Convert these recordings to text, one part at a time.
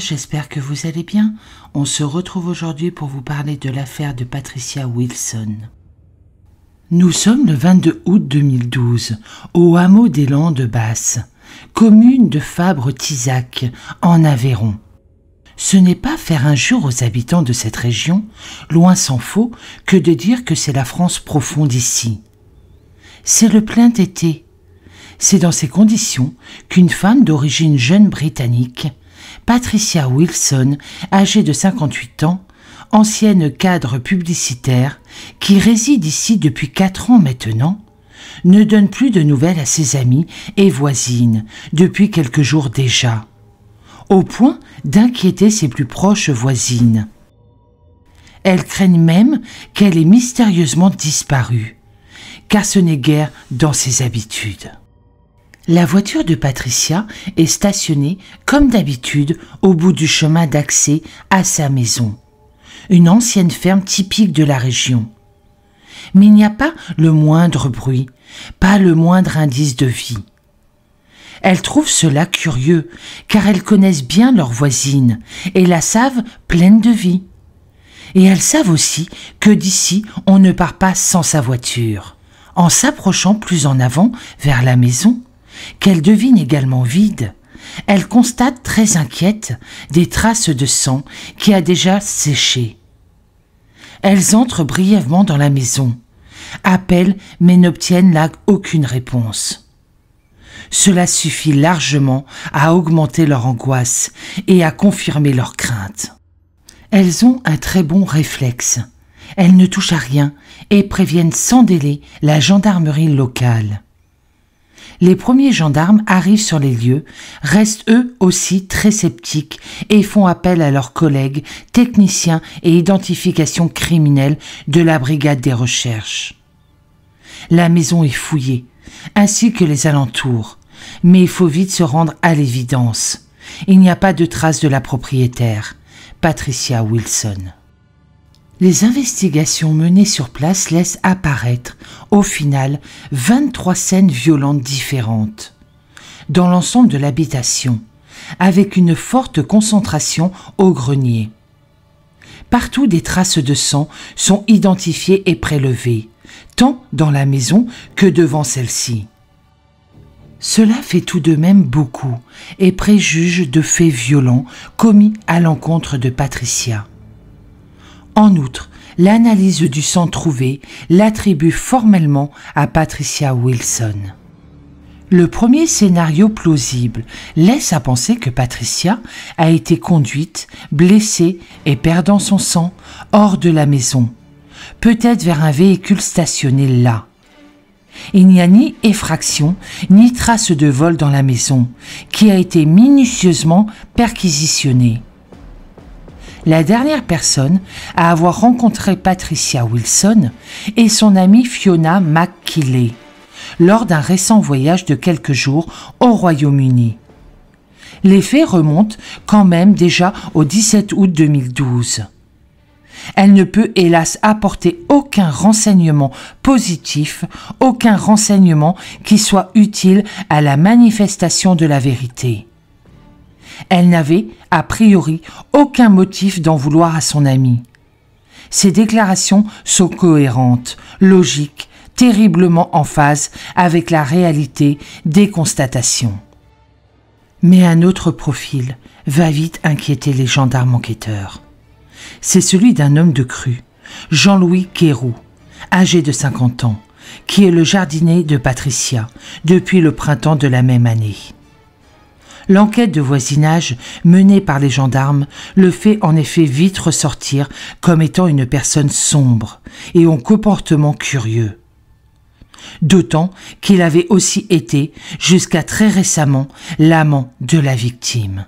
j'espère que vous allez bien. On se retrouve aujourd'hui pour vous parler de l'affaire de Patricia Wilson. Nous sommes le 22 août 2012, au hameau des Landes Basses, commune de Fabre-Tizac, en Aveyron. Ce n'est pas faire injure aux habitants de cette région, loin s'en faut, que de dire que c'est la France profonde ici. C'est le plein été. C'est dans ces conditions qu'une femme d'origine jeune britannique, Patricia Wilson, âgée de 58 ans, ancienne cadre publicitaire, qui réside ici depuis 4 ans maintenant, ne donne plus de nouvelles à ses amis et voisines depuis quelques jours déjà, au point d'inquiéter ses plus proches voisines. Elles craignent même qu'elle ait mystérieusement disparu, car ce n'est guère dans ses habitudes. La voiture de Patricia est stationnée, comme d'habitude, au bout du chemin d'accès à sa maison, une ancienne ferme typique de la région. Mais il n'y a pas le moindre bruit, pas le moindre indice de vie. Elles trouvent cela curieux, car elles connaissent bien leurs voisines et la savent pleine de vie. Et elles savent aussi que d'ici, on ne part pas sans sa voiture. En s'approchant plus en avant vers la maison, qu'elle devine également vide, elle constate très inquiète des traces de sang qui a déjà séché. Elles entrent brièvement dans la maison, appellent mais n'obtiennent là aucune réponse. Cela suffit largement à augmenter leur angoisse et à confirmer leur crainte. Elles ont un très bon réflexe. Elles ne touchent à rien et préviennent sans délai la gendarmerie locale. Les premiers gendarmes arrivent sur les lieux, restent eux aussi très sceptiques et font appel à leurs collègues techniciens et identification criminelle de la brigade des recherches. La maison est fouillée, ainsi que les alentours, mais il faut vite se rendre à l'évidence. Il n'y a pas de traces de la propriétaire, Patricia Wilson. Les investigations menées sur place laissent apparaître, au final, 23 scènes violentes différentes, dans l'ensemble de l'habitation, avec une forte concentration au grenier. Partout des traces de sang sont identifiées et prélevées, tant dans la maison que devant celle-ci. Cela fait tout de même beaucoup et préjuge de faits violents commis à l'encontre de Patricia. En outre, l'analyse du sang trouvé l'attribue formellement à Patricia Wilson. Le premier scénario plausible laisse à penser que Patricia a été conduite, blessée et perdant son sang hors de la maison, peut-être vers un véhicule stationné là. Il n'y a ni effraction ni trace de vol dans la maison, qui a été minutieusement perquisitionnée. La dernière personne à avoir rencontré Patricia Wilson est son amie Fiona McKinley, lors d'un récent voyage de quelques jours au Royaume-Uni. Les faits remontent quand même déjà au 17 août 2012. Elle ne peut hélas apporter aucun renseignement positif, aucun renseignement qui soit utile à la manifestation de la vérité. Elle n'avait, a priori, aucun motif d'en vouloir à son amie. Ses déclarations sont cohérentes, logiques, terriblement en phase avec la réalité des constatations. Mais un autre profil va vite inquiéter les gendarmes enquêteurs. C'est celui d'un homme de crue, Jean-Louis Quéroux, âgé de 50 ans, qui est le jardinier de Patricia depuis le printemps de la même année. L'enquête de voisinage menée par les gendarmes le fait en effet vite ressortir comme étant une personne sombre et au comportement curieux. D'autant qu'il avait aussi été, jusqu'à très récemment, l'amant de la victime.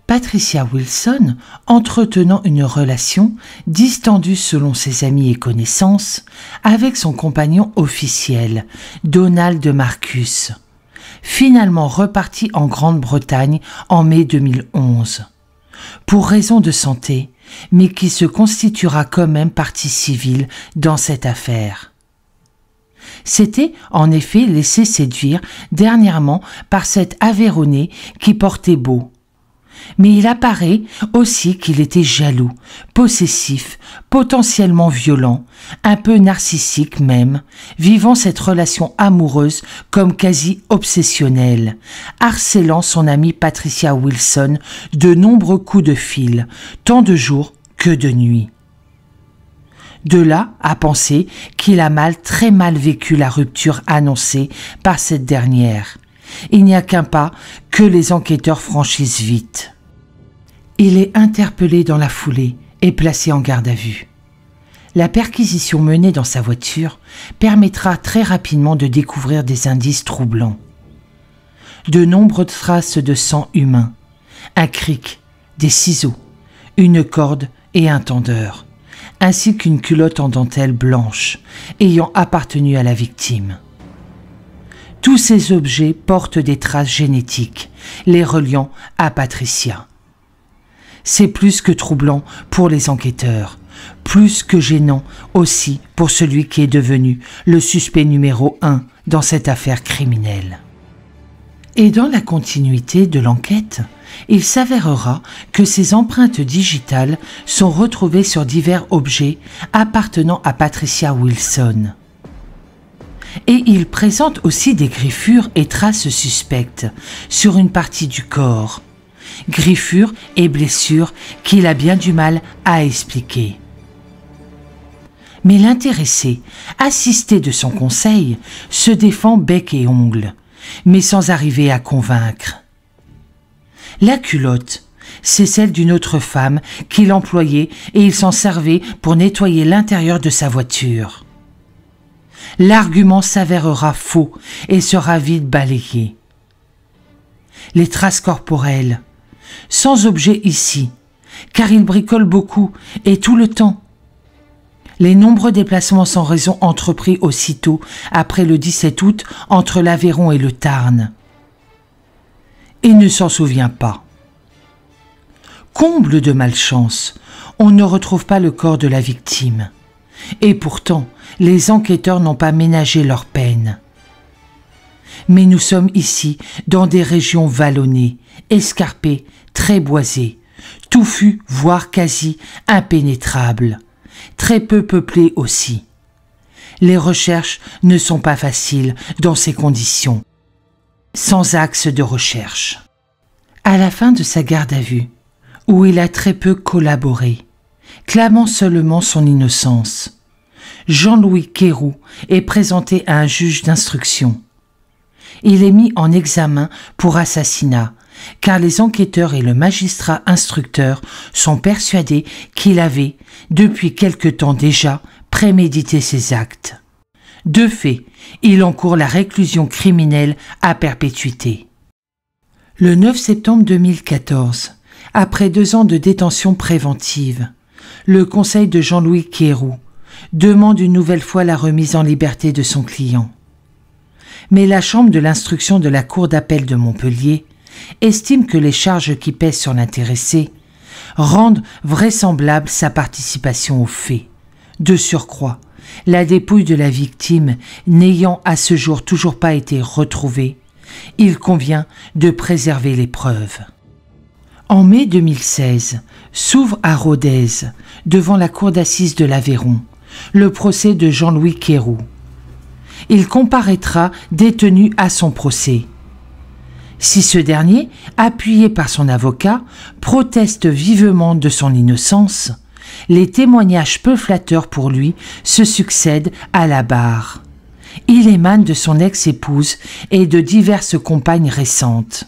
Patricia Wilson, entretenant une relation distendue selon ses amis et connaissances avec son compagnon officiel, Donald Marcus, finalement reparti en Grande-Bretagne en mai 2011, pour raison de santé, mais qui se constituera quand même partie civile dans cette affaire. S'était en effet laissé séduire dernièrement par cet Aveyronnais qui portait beau, Mais il apparaît aussi qu'il était jaloux, possessif, potentiellement violent, un peu narcissique même, vivant cette relation amoureuse comme quasi obsessionnelle, harcelant son amie Patricia Wilson de nombreux coups de fil, tant de jours que de nuit. De là à penser qu'il a très mal vécu la rupture annoncée par cette dernière. Il n'y a qu'un pas que les enquêteurs franchissent vite. Il est interpellé dans la foulée et placé en garde à vue. La perquisition menée dans sa voiture permettra très rapidement de découvrir des indices troublants. De nombreuses traces de sang humain, un cric, des ciseaux, une corde et un tendeur, ainsi qu'une culotte en dentelle blanche ayant appartenu à la victime. Tous ces objets portent des traces génétiques, les reliant à Patricia. C'est plus que troublant pour les enquêteurs, plus que gênant aussi pour celui qui est devenu le suspect numéro 1 dans cette affaire criminelle. Et dans la continuité de l'enquête, il s'avérera que ces empreintes digitales sont retrouvées sur divers objets appartenant à Patricia Wilson. Et il présente aussi des griffures et traces suspectes sur une partie du corps. Griffures et blessures qu'il a bien du mal à expliquer. Mais l'intéressé, assisté de son conseil, se défend bec et ongles, mais sans arriver à convaincre. La culotte, c'est celle d'une autre femme qu'il employait et il s'en servait pour nettoyer l'intérieur de sa voiture. L'argument s'avérera faux et sera vite balayé. Les traces corporelles, sans objet ici, car il bricole beaucoup et tout le temps. Les nombreux déplacements sans raison entrepris aussitôt après le 17 août entre l'Aveyron et le Tarn. Il ne s'en souvient pas. Comble de malchance, on ne retrouve pas le corps de la victime. Et pourtant, les enquêteurs n'ont pas ménagé leur peine. Mais nous sommes ici dans des régions vallonnées, escarpées, très boisées, touffues, voire quasi impénétrables, très peu peuplées aussi. Les recherches ne sont pas faciles dans ces conditions, sans axe de recherche. À la fin de sa garde à vue, où il a très peu collaboré, clamant seulement son innocence, Jean-Louis Quéroux est présenté à un juge d'instruction. Il est mis en examen pour assassinat, car les enquêteurs et le magistrat instructeur sont persuadés qu'il avait, depuis quelque temps déjà, prémédité ses actes. De fait, il encourt la réclusion criminelle à perpétuité. Le 9 septembre 2014, après 2 ans de détention préventive, le conseil de Jean-Louis Quéroux demande une nouvelle fois la remise en liberté de son client. Mais la chambre de l'instruction de la cour d'appel de Montpellier estime que les charges qui pèsent sur l'intéressé rendent vraisemblable sa participation aux faits. De surcroît, la dépouille de la victime n'ayant à ce jour toujours pas été retrouvée, il convient de préserver les preuves. En mai 2016, s'ouvre à Rodez, devant la cour d'assises de l'Aveyron, le procès de Jean-Louis Quéroux. Il comparaîtra détenu à son procès. Si ce dernier, appuyé par son avocat, proteste vivement de son innocence, les témoignages peu flatteurs pour lui se succèdent à la barre. Il émane de son ex-épouse et de diverses compagnes récentes.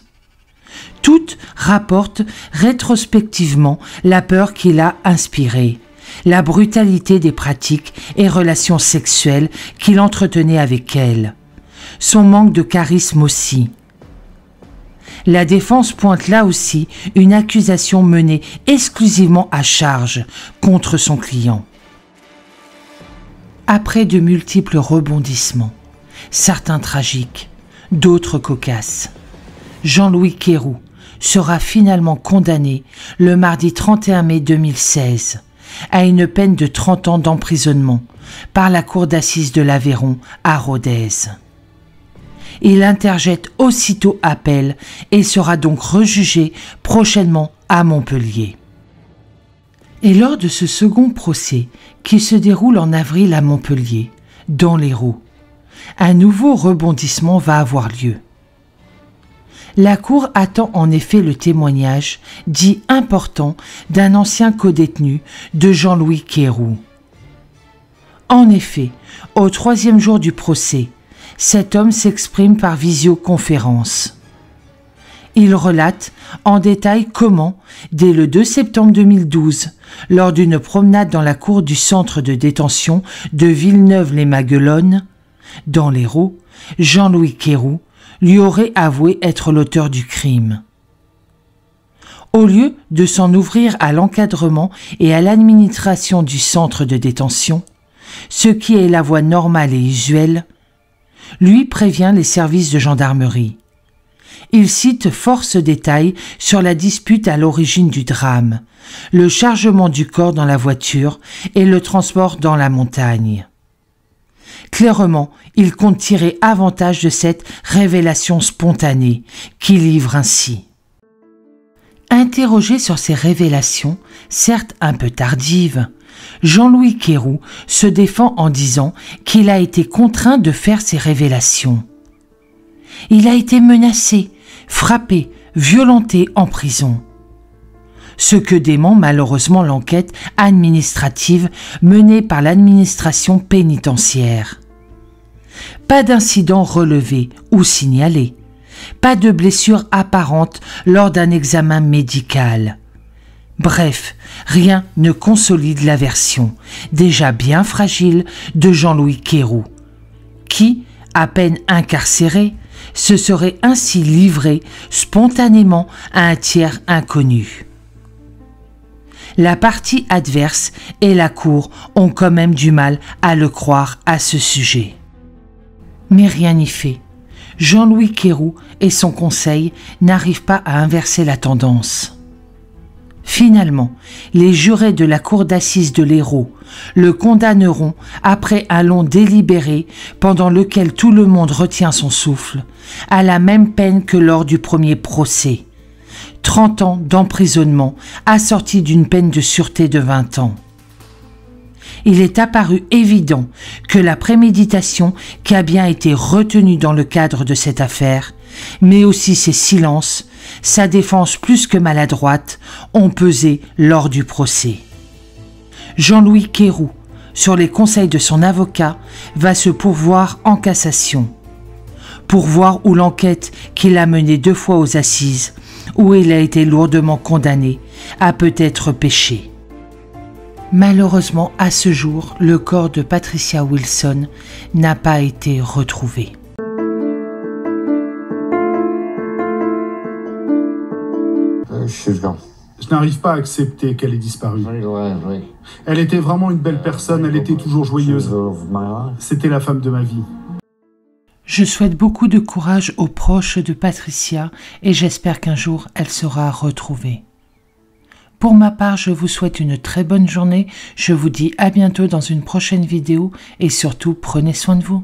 Toutes rapportent rétrospectivement la peur qu'il a inspirée, la brutalité des pratiques et relations sexuelles qu'il entretenait avec elles, son manque de charisme aussi. La défense pointe là aussi une accusation menée exclusivement à charge contre son client. Après de multiples rebondissements, certains tragiques, d'autres cocasses, Jean-Louis Quéroux sera finalement condamné le mardi 31 mai 2016 à une peine de 30 ans d'emprisonnement par la cour d'assises de l'Aveyron à Rodez. Il interjette aussitôt appel et sera donc rejugé prochainement à Montpellier. Et lors de ce second procès, qui se déroule en avril à Montpellier, dans l'Hérault, un nouveau rebondissement va avoir lieu. La Cour attend en effet le témoignage, dit important, d'un ancien codétenu de Jean-Louis Quéroux. En effet, au 3e jour du procès, cet homme s'exprime par visioconférence. Il relate en détail comment, dès le 2 septembre 2012, lors d'une promenade dans la cour du centre de détention de Villeneuve-les-Maguelones, dans l'Hérault, Jean-Louis Quéroux lui aurait avoué être l'auteur du crime. Au lieu de s'en ouvrir à l'encadrement et à l'administration du centre de détention, ce qui est la voie normale et usuelle, lui prévient les services de gendarmerie. Il cite force détails sur la dispute à l'origine du drame, le chargement du corps dans la voiture et le transport dans la montagne. Clairement, il compte tirer avantage de cette révélation spontanée qui livre ainsi. Interrogé sur ces révélations, certes un peu tardives, Jean-Louis Quéroux se défend en disant qu'il a été contraint de faire ces révélations. Il a été menacé, frappé, violenté en prison. Ce que dément malheureusement l'enquête administrative menée par l'administration pénitentiaire. Pas d'incident relevé ou signalé, pas de blessure apparente lors d'un examen médical. Bref, rien ne consolide la version, déjà bien fragile, de Jean-Louis Quéroux, qui, à peine incarcéré, se serait ainsi livré spontanément à un tiers inconnu. La partie adverse et la Cour ont quand même du mal à le croire à ce sujet. Mais rien n'y fait. Jean-Louis Quéroux et son conseil n'arrivent pas à inverser la tendance. Finalement, les jurés de la cour d'assises de l'Hérault le condamneront après un long délibéré pendant lequel tout le monde retient son souffle, à la même peine que lors du premier procès. 30 ans d'emprisonnement assorti d'une peine de sûreté de 20 ans. Il est apparu évident que la préméditation qui a bien été retenue dans le cadre de cette affaire, mais aussi ses silences, sa défense plus que maladroite, ont pesé lors du procès. Jean-Louis Quéroux, sur les conseils de son avocat, va se pourvoir en cassation. Pourvoir où l'enquête qui l'a mené 2 fois aux assises, où il a été lourdement condamné, a peut-être péché. Malheureusement, à ce jour, le corps de Patricia Wilson n'a pas été retrouvé. Je n'arrive pas à accepter qu'elle ait disparu. Oui. Elle était vraiment une belle personne, elle était toujours joyeuse. C'était la femme de ma vie. Je souhaite beaucoup de courage aux proches de Patricia et j'espère qu'un jour elle sera retrouvée. Pour ma part, je vous souhaite une très bonne journée. Je vous dis à bientôt dans une prochaine vidéo et surtout prenez soin de vous.